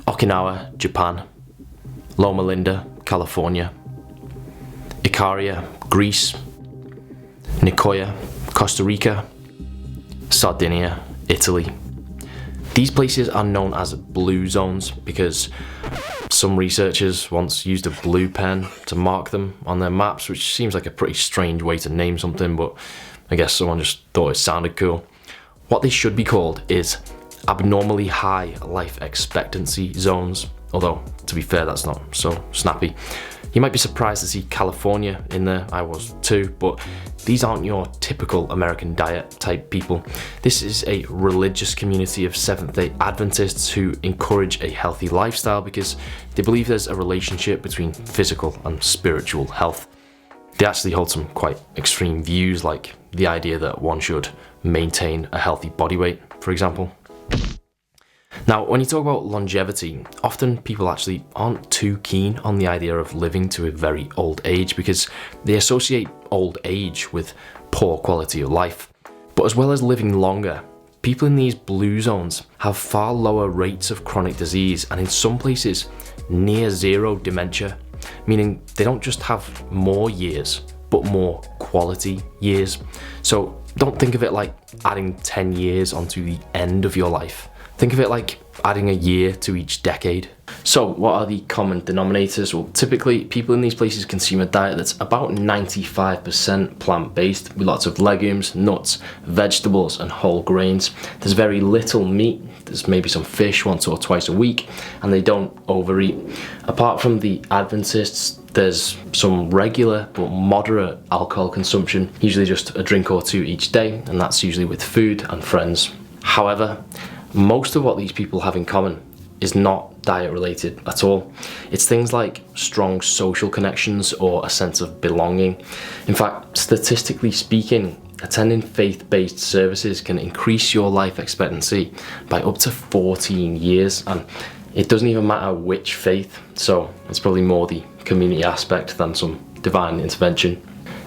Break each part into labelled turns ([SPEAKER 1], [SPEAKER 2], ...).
[SPEAKER 1] Okinawa, Japan. Loma Linda, California. Icaria, Greece. Nicoya, Costa Rica. Sardinia, Italy. These places are known as blue zones because some researchers once used a blue pen to mark them on their maps, which seems like a pretty strange way to name something, but I guess someone just thought it sounded cool. What they should be called is abnormally high life expectancy zones, although to be fair, that's not so snappy. You might be surprised to see California in there, I was too, but these aren't your typical American diet type people. This is a religious community of Seventh-day Adventists who encourage a healthy lifestyle because they believe there's a relationship between physical and spiritual health. They actually hold some quite extreme views, like the idea that one should maintain a healthy body weight, for example. Now, when you talk about longevity, often people actually aren't too keen on the idea of living to a very old age because they associate old age with poor quality of life. But as well as living longer, people in these blue zones have far lower rates of chronic disease and in some places near zero dementia, meaning they don't just have more years, but more quality years. So don't think of it like adding 10 years onto the end of your life. Think of it like adding a year to each decade. So what are the common denominators? Well, typically people in these places consume a diet that's about 95% plant-based with lots of legumes, nuts, vegetables and whole grains. There's very little meat. There's maybe some fish once or twice a week and they don't overeat. Apart from the Adventists, there's some regular but moderate alcohol consumption, usually just a drink or two each day, and that's usually with food and friends. However, most of what these people have in common is not diet related at all. It's things like strong social connections or a sense of belonging. In fact, statistically speaking, attending faith-based services can increase your life expectancy by up to 14 years, and it doesn't even matter which faith, so it's probably more the community aspect than some divine intervention.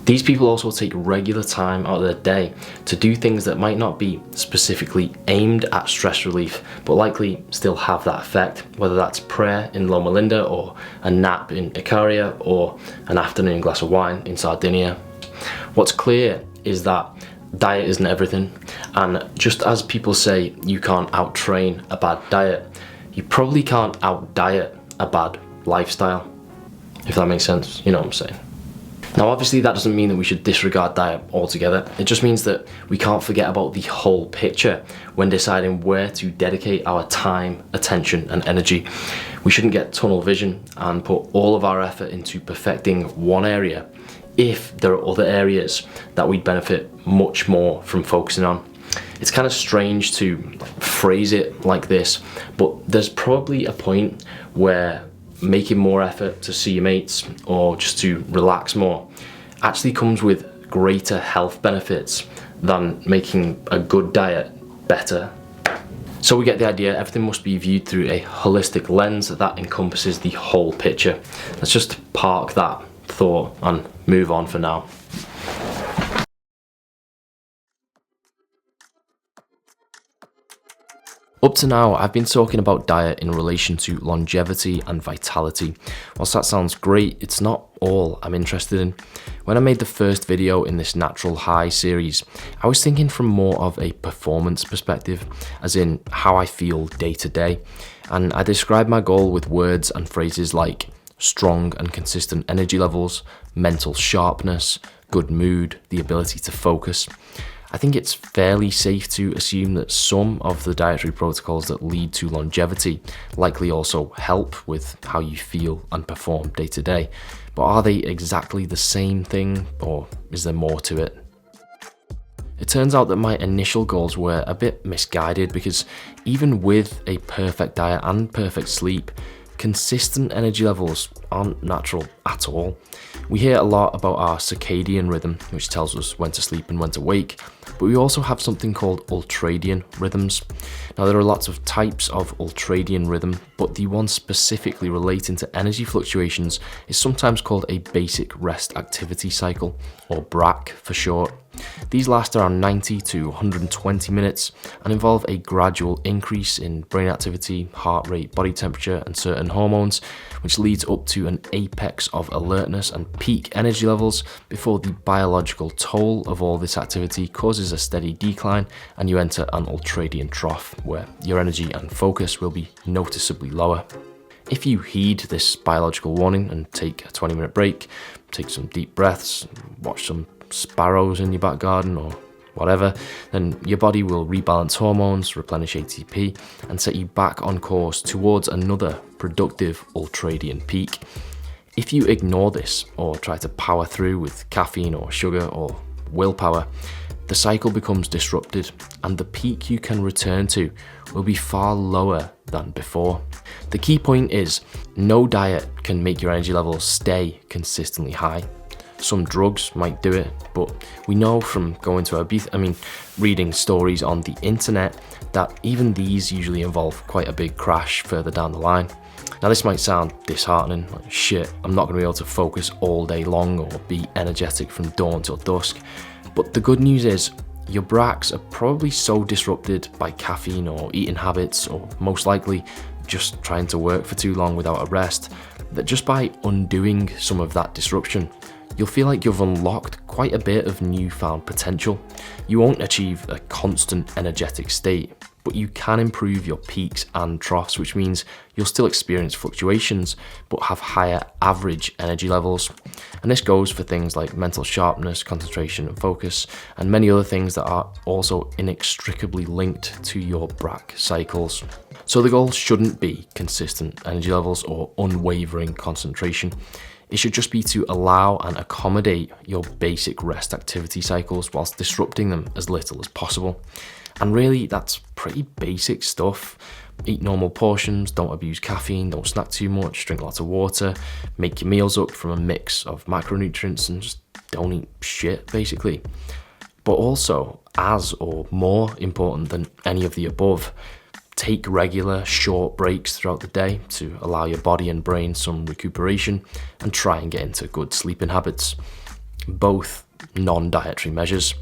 [SPEAKER 1] These people also take regular time out of their day to do things that might not be specifically aimed at stress relief, but likely still have that effect, whether that's prayer in Loma Linda or a nap in Icaria or an afternoon glass of wine in Sardinia. What's clear is that diet isn't everything, and just as people say you can't out-train a bad diet, you probably can't out-diet a bad lifestyle, if that makes sense, you know what I'm saying. Now obviously that doesn't mean that we should disregard diet altogether. It just means that we can't forget about the whole picture when deciding where to dedicate our time, attention and energy. We shouldn't get tunnel vision and put all of our effort into perfecting one area if there are other areas that we'd benefit much more from focusing on. It's kind of strange to phrase it like this, but there's probably a point where making more effort to see your mates or just to relax more actually comes with greater health benefits than making a good diet better. So we get the idea, everything must be viewed through a holistic lens that encompasses the whole picture. Let's just park that thought and move on for now. Up to now, I've been talking about diet in relation to longevity and vitality. Whilst that sounds great, it's not all I'm interested in. When I made the first video in this Natural High series, I was thinking from more of a performance perspective, as in how I feel day to day. And I described my goal with words and phrases like strong and consistent energy levels, mental sharpness, good mood, the ability to focus. I think it's fairly safe to assume that some of the dietary protocols that lead to longevity likely also help with how you feel and perform day to day. But are they exactly the same thing, or is there more to it? It turns out that my initial goals were a bit misguided because even with a perfect diet and perfect sleep, consistent energy levels aren't natural at all. We hear a lot about our circadian rhythm, which tells us when to sleep and when to wake, but we also have something called ultradian rhythms. Now there are lots of types of ultradian rhythm, but the one specifically relating to energy fluctuations is sometimes called a basic rest activity cycle, or BRAC for short. These last around 90 to 120 minutes and involve a gradual increase in brain activity, heart rate, body temperature, and certain hormones, which leads up to an apex of alertness and peak energy levels before the biological toll of all this activity causes a steady decline and you enter an ultradian trough where your energy and focus will be noticeably lower. If you heed this biological warning and take a 20-minute break, take some deep breaths, watch some sparrows in your back garden or whatever, then your body will rebalance hormones, replenish ATP, and set you back on course towards another productive ultradian peak. If you ignore this or try to power through with caffeine or sugar or willpower, the cycle becomes disrupted and the peak you can return to will be far lower than before. The key point is, no diet can make your energy levels stay consistently high. Some drugs might do it, but we know from going to reading stories on the internet that even these usually involve quite a big crash further down the line. Now this might sound disheartening, like shit, I'm not going to be able to focus all day long or be energetic from dawn till dusk. But the good news is, your bracts are probably so disrupted by caffeine or eating habits, or most likely just trying to work for too long without a rest, that just by undoing some of that disruption, you'll feel like you've unlocked quite a bit of newfound potential. You won't achieve a constant energetic state, but you can improve your peaks and troughs, which means you'll still experience fluctuations, but have higher average energy levels. And this goes for things like mental sharpness, concentration and focus, and many other things that are also inextricably linked to your BRAC cycles. So the goal shouldn't be consistent energy levels or unwavering concentration. It should just be to allow and accommodate your basic rest activity cycles whilst disrupting them as little as possible. And really, that's pretty basic stuff. Eat normal portions, don't abuse caffeine, don't snack too much, drink lots of water, make your meals up from a mix of macronutrients, and just don't eat shit, basically. But also, as or more important than any of the above, take regular short breaks throughout the day to allow your body and brain some recuperation and try and get into good sleeping habits, both non-dietary measures.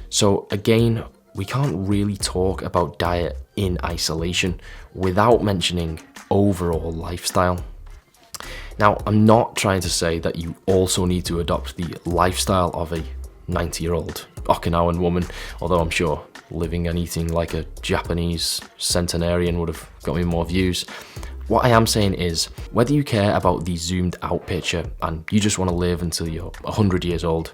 [SPEAKER 1] So again, we can't really talk about diet in isolation without mentioning overall lifestyle. Now, I'm not trying to say that you also need to adopt the lifestyle of a 90-year-old Okinawan woman, although I'm sure living and eating like a Japanese centenarian would have got me more views. What I am saying is, whether you care about the zoomed out picture and you just want to live until you're 100 years old,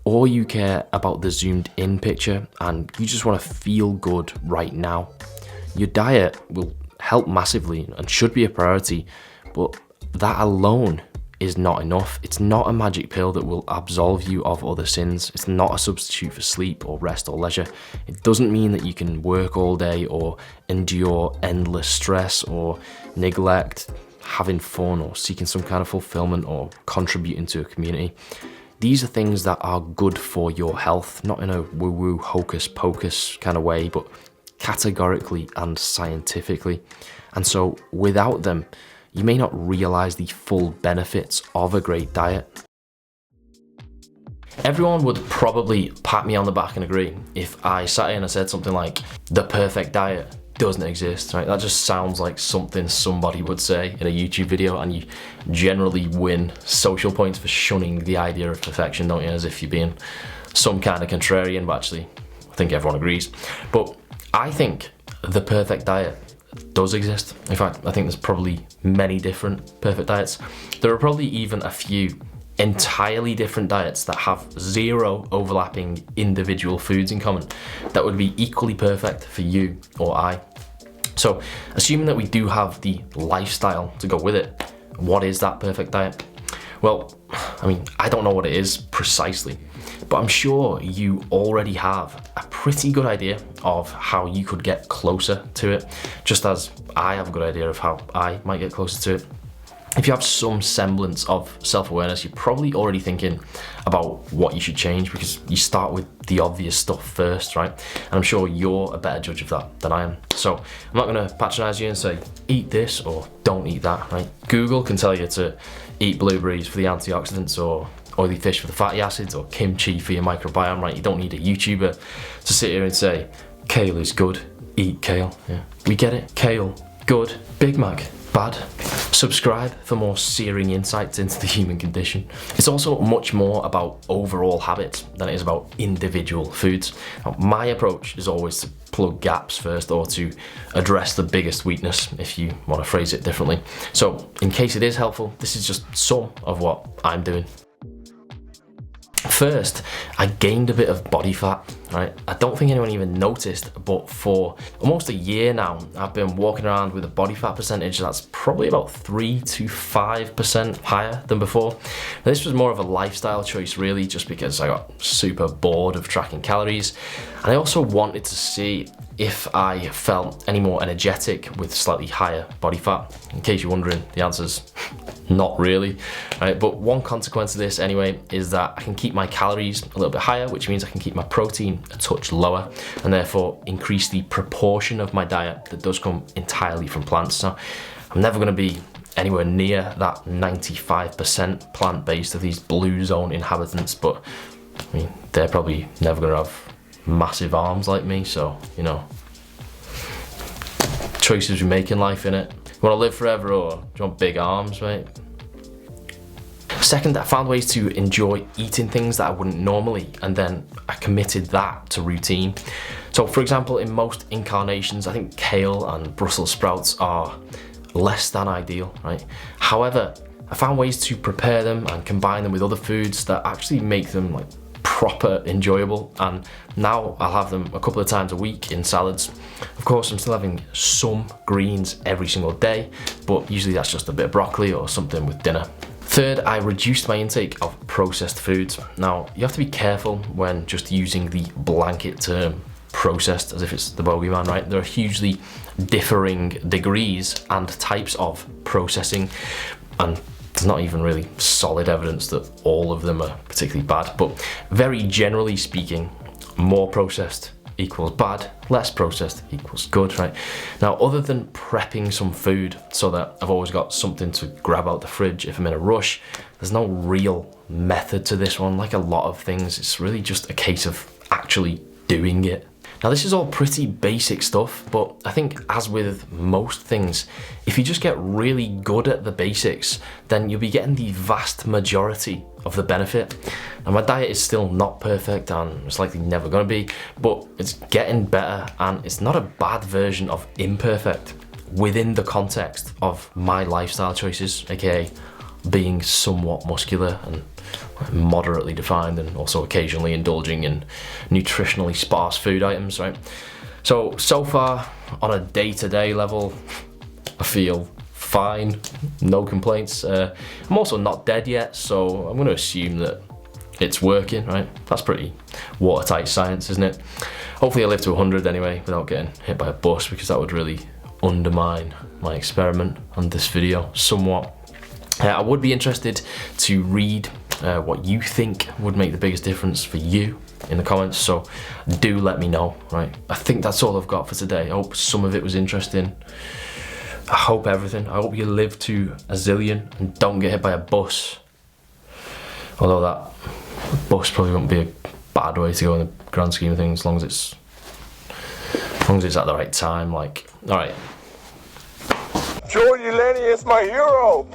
[SPEAKER 1] or you care about the zoomed in picture and you just want to feel good right now, your diet will help massively and should be a priority, but that alone is not enough. It's not a magic pill that will absolve you of other sins. It's not a substitute for sleep or rest or leisure. It doesn't mean that you can work all day or endure endless stress or neglect having fun or seeking some kind of fulfillment or contributing to a community. These are things that are good for your health, not in a woo-woo hocus pocus kind of way, but categorically and scientifically. And so without them, you may not realize the full benefits of a great diet. Everyone would probably pat me on the back and agree if I sat here and I said something like, the perfect diet doesn't exist, right? That just sounds like something somebody would say in a YouTube video, and you generally win social points for shunning the idea of perfection, don't you? As if you're being some kind of contrarian, but actually, I think everyone agrees. But I think the perfect diet does exist. In fact, I think there's probably many different perfect diets. There are probably even a few entirely different diets that have zero overlapping individual foods in common that would be equally perfect for you or I. So, assuming that we do have the lifestyle to go with it, what is that perfect diet? Well, I don't know what it is precisely, but I'm sure you already have a pretty good idea of how you could get closer to it, just as I have a good idea of how I might get closer to it. If you have some semblance of self-awareness, you're probably already thinking about what you should change, because you start with the obvious stuff first, right? And I'm sure you're a better judge of that than I am. So I'm not gonna patronize you and say, eat this or don't eat that, right? Google can tell you to eat blueberries for the antioxidants or oily fish for the fatty acids or kimchi for your microbiome, right? You don't need a YouTuber to sit here and say, kale is good, eat kale. Yeah, we get it. Kale, good. Big Mac, bad. Subscribe for more searing insights into the human condition. It's also much more about overall habits than it is about individual foods. Now, my approach is always to plug gaps first, or to address the biggest weakness, if you want to phrase it differently. So in case it is helpful, this is just some of what I'm doing. First, I gained a bit of body fat, right? I don't think anyone even noticed, but for almost a year now, I've been walking around with a body fat percentage that's probably about 3 to 5% higher than before. Now, this was more of a lifestyle choice really, just because I got super bored of tracking calories. And I also wanted to see if I felt any more energetic with slightly higher body fat. In case you're wondering, the answer's not really, right? But one consequence of this anyway is that I can keep my calories a little bit higher, which means I can keep my protein a touch lower, and therefore increase the proportion of my diet that does come entirely from plants. So I'm never gonna be anywhere near that 95% plant-based of these blue zone inhabitants, but I mean, they're probably never gonna have massive arms like me, so, you know, choices we make in life, innit? You wanna live forever, or do you want big arms, mate? Second, I found ways to enjoy eating things that I wouldn't normally, and then I committed that to routine. So for example, in most incarnations, I think kale and Brussels sprouts are less than ideal, right? However, I found ways to prepare them and combine them with other foods that actually make them like proper enjoyable, and now I'll have them a couple of times a week in salads. Of course, I'm still having some greens every single day, but usually that's just a bit of broccoli or something with dinner. Third, I reduced my intake of processed foods. Now, you have to be careful when just using the blanket term processed as if it's the bogeyman, right? There are hugely differing degrees and types of processing, and there's not even really solid evidence that all of them are particularly bad, but very generally speaking, more processed equals bad, less processed equals good, right? Now, other than prepping some food so that I've always got something to grab out the fridge if I'm in a rush, there's no real method to this one. Like a lot of things, it's really just a case of actually doing it. Now, this is all pretty basic stuff, but I think as with most things, if you just get really good at the basics, then you'll be getting the vast majority of the benefit. Now, my diet is still not perfect, and it's likely never gonna be, but it's getting better, and it's not a bad version of imperfect within the context of my lifestyle choices, aka being somewhat muscular and moderately defined, and also occasionally indulging in nutritionally sparse food items, right? So far, on a day-to-day level, I feel fine, no complaints. I'm also not dead yet, so I'm gonna assume that it's working, right? That's pretty watertight science, isn't it? Hopefully I live to 100 anyway, without getting hit by a bus, because that would really undermine my experiment on this video somewhat. I would be interested to read what you think would make the biggest difference for you in the comments, so do let me know, right? I think that's all I've got for today. I hope some of it was interesting. I hope everything. I hope you live to a zillion and don't get hit by a bus. Although that bus probably wouldn't be a bad way to go in the grand scheme of things, as long as it's at the right time, like, all right.
[SPEAKER 2] Jordy Lenny is my hero.